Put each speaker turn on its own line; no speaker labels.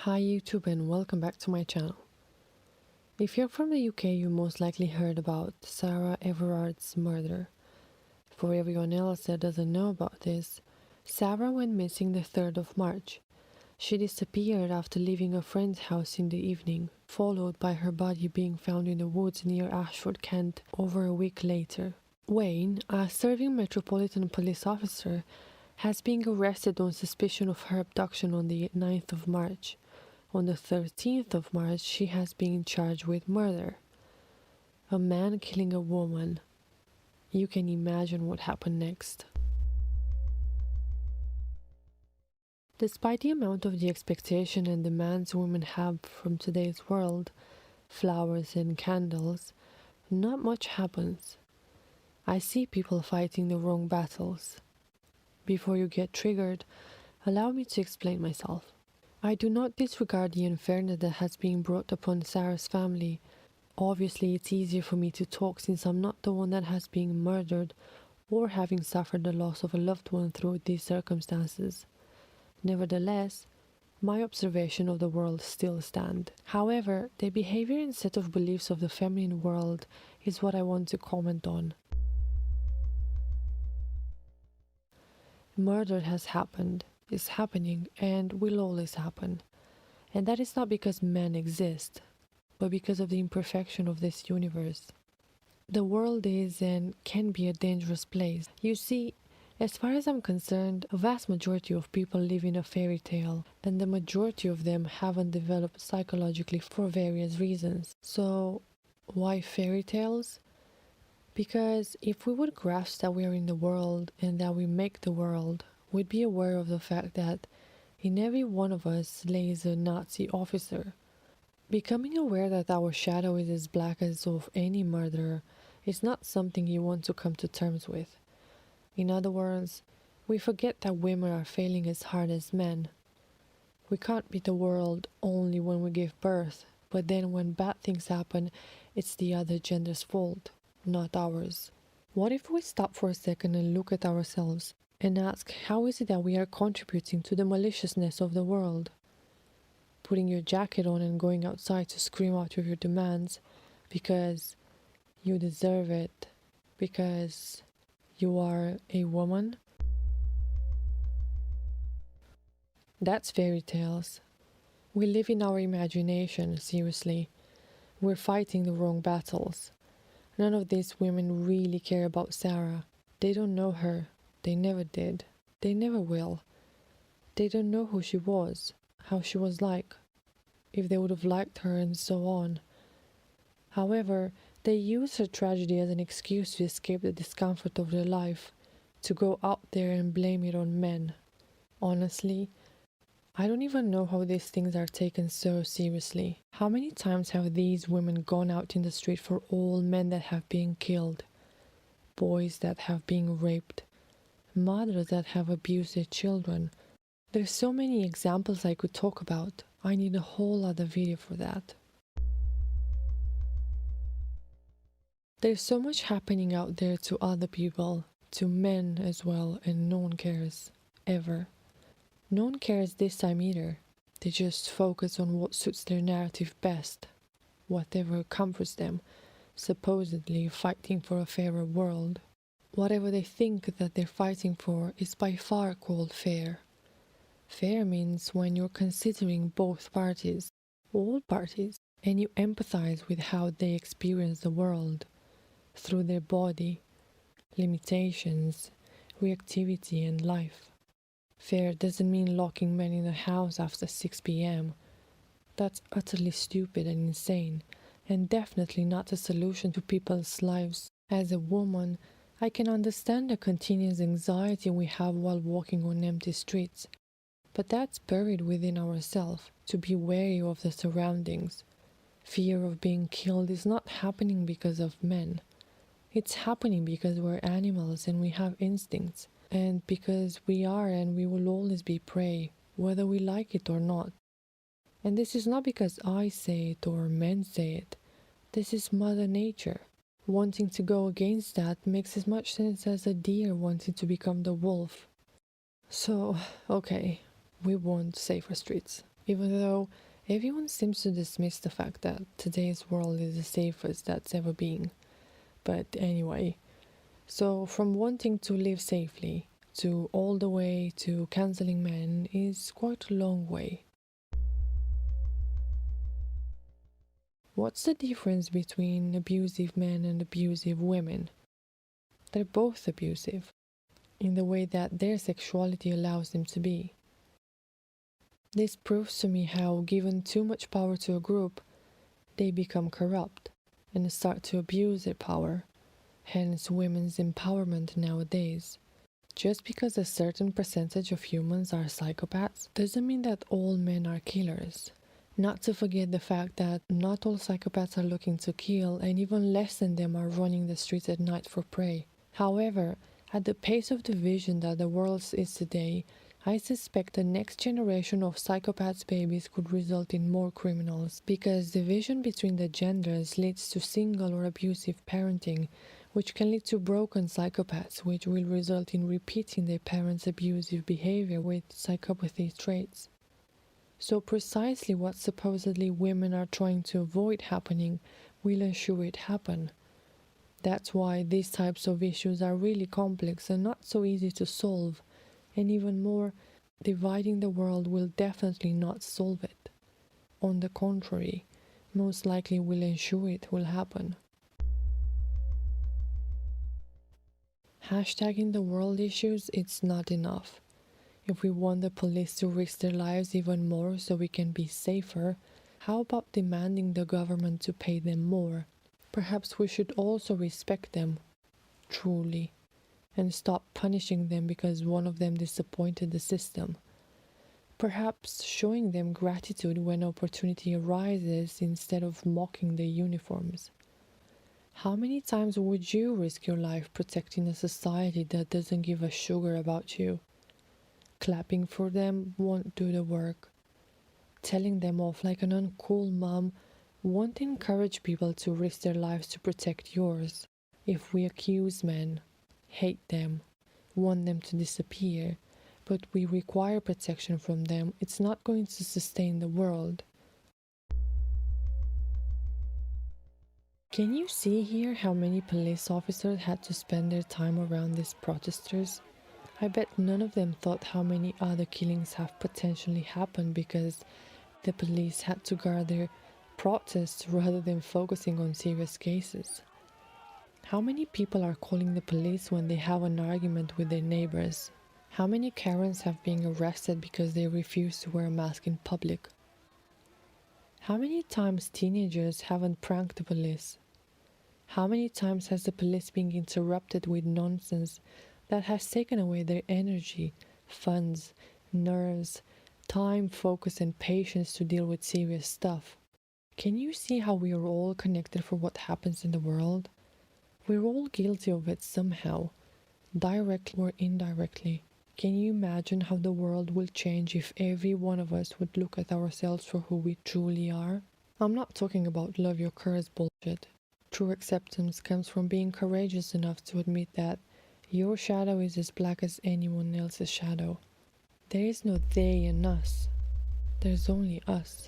Hi YouTube and welcome back to my channel. If you're from the UK, you most likely heard about Sarah Everard's murder. For everyone else that doesn't know about this, Sarah went missing the 3rd of March. She disappeared after leaving a friend's house in the evening, followed by her body being found in the woods near Ashford, Kent, over a week later. Wayne, a serving Metropolitan Police officer, has been arrested on suspicion of her abduction on the 9th of March. On the 13th of March, she has been charged with murder. A man killing a woman. You can imagine what happened next. Despite the amount of the expectation and demands women have from today's world, flowers and candles, not much happens. I see people fighting the wrong battles. Before you get triggered, allow me to explain myself. I do not disregard the unfairness that has been brought upon Sarah's family. Obviously, it's easier for me to talk since I'm not the one that has been murdered or having suffered the loss of a loved one through these circumstances. Nevertheless, my observation of the world still stands. However, the behavior and set of beliefs of the feminine world is what I want to comment on. Murder has happened, is happening, and will always happen. And that is not because men exist, but because of the imperfection of this universe. The world is and can be a dangerous place. You see, as far as I'm concerned, a vast majority of people live in a fairy tale, and the majority of them haven't developed psychologically for various reasons. So, why fairy tales? Because if we would grasp that we are in the world and that we make the world, we'd be aware of the fact that in every one of us lays a Nazi officer. Becoming aware that our shadow is as black as of any murderer is not something you want to come to terms with. In other words, we forget that women are failing as hard as men. We can't beat the world only when we give birth, but then when bad things happen, it's the other gender's fault, not ours. What if we stop for a second and look at ourselves and ask, how is it that we are contributing to the maliciousness of the world? Putting your jacket on and going outside to scream out your demands because you deserve it, because you are a woman? That's fairy tales. We live in our imagination, seriously. We're fighting the wrong battles. None of these women really care about Sarah. They don't know her. They never did. They never will. They don't know who she was, how she was like, if they would have liked her, and so on. However, they use her tragedy as an excuse to escape the discomfort of their life, to go out there and blame it on men. Honestly, I don't even know how these things are taken so seriously. How many times have these women gone out in the street for all men that have been killed, boys that have been raped, mothers that have abused their children? There's so many examples I could talk about. I need a whole other video for that. There's so much happening out there to other people, to men as well, and no one cares, ever. No one cares this time either. They just focus on what suits their narrative best, whatever comforts them, supposedly fighting for a fairer world. Whatever they think that they're fighting for is by far called fair. Fair means when you're considering both parties, all parties, and you empathize with how they experience the world, through their body, limitations, reactivity, and life. Fair doesn't mean locking men in a house after 6 p.m. That's utterly stupid and insane, and definitely not a solution to people's lives. As a woman, I can understand the continuous anxiety we have while walking on empty streets, but that's buried within ourselves, to be wary of the surroundings. Fear of being killed is not happening because of men. It's happening because we're animals and we have instincts, and because we are and we will always be prey, whether we like it or not. And this is not because I say it or men say it. This is Mother Nature. Wanting to go against that makes as much sense as a deer wanting to become the wolf. So, okay, we want safer streets. even though everyone seems to dismiss the fact that today's world is the safest that's ever been. But anyway, so from wanting to live safely to all the way to cancelling men is quite a long way. What's the difference between abusive men and abusive women? They're both abusive, in the way that their sexuality allows them to be. This proves to me how, given too much power to a group, they become corrupt and start to abuse their power, hence women's empowerment nowadays. Just because a certain percentage of humans are psychopaths doesn't mean that all men are killers. Not to forget the fact that not all psychopaths are looking to kill, and even less than them are running the streets at night for prey. However, at the pace of division that the world is today, I suspect the next generation of psychopaths' babies could result in more criminals, because division between the genders leads to single or abusive parenting, which can lead to broken psychopaths, which will result in repeating their parents' abusive behavior with psychopathy traits. So precisely what supposedly women are trying to avoid happening will ensure it happen. That's why these types of issues are really complex and not so easy to solve, and even more, dividing the world will definitely not solve it. On the contrary, most likely will ensure it will happen. Hashtagging the world issues, it's not enough. If we want the police to risk their lives even more so we can be safer, how about demanding the government to pay them more? Perhaps we should also respect them, truly, and stop punishing them because one of them disappointed the system. Perhaps showing them gratitude when opportunity arises instead of mocking their uniforms. How many times would you risk your life protecting a society that doesn't give a sugar about you? Clapping for them won't do the work. Telling them off like an uncool mom won't encourage people to risk their lives to protect yours. If we accuse men, hate them, want them to disappear, but we require protection from them, it's not going to sustain the world. Can you see here how many police officers had to spend their time around these protesters? I bet none of them thought how many other killings have potentially happened because the police had to guard their protests rather than focusing on serious cases. How many people are calling the police when they have an argument with their neighbors? How many Karens have been arrested because they refuse to wear a mask in public? How many times teenagers haven't pranked the police? How many times has the police been interrupted with nonsense that has taken away their energy, funds, nerves, time, focus, and patience to deal with serious stuff? Can you see how we are all connected for what happens in the world? We're all guilty of it somehow, directly or indirectly. Can you imagine how the world will change if every one of us would look at ourselves for who we truly are? I'm not talking about love your curse bullshit. True acceptance comes from being courageous enough to admit that your shadow is as black as anyone else's shadow. There is no they and us. There's only us.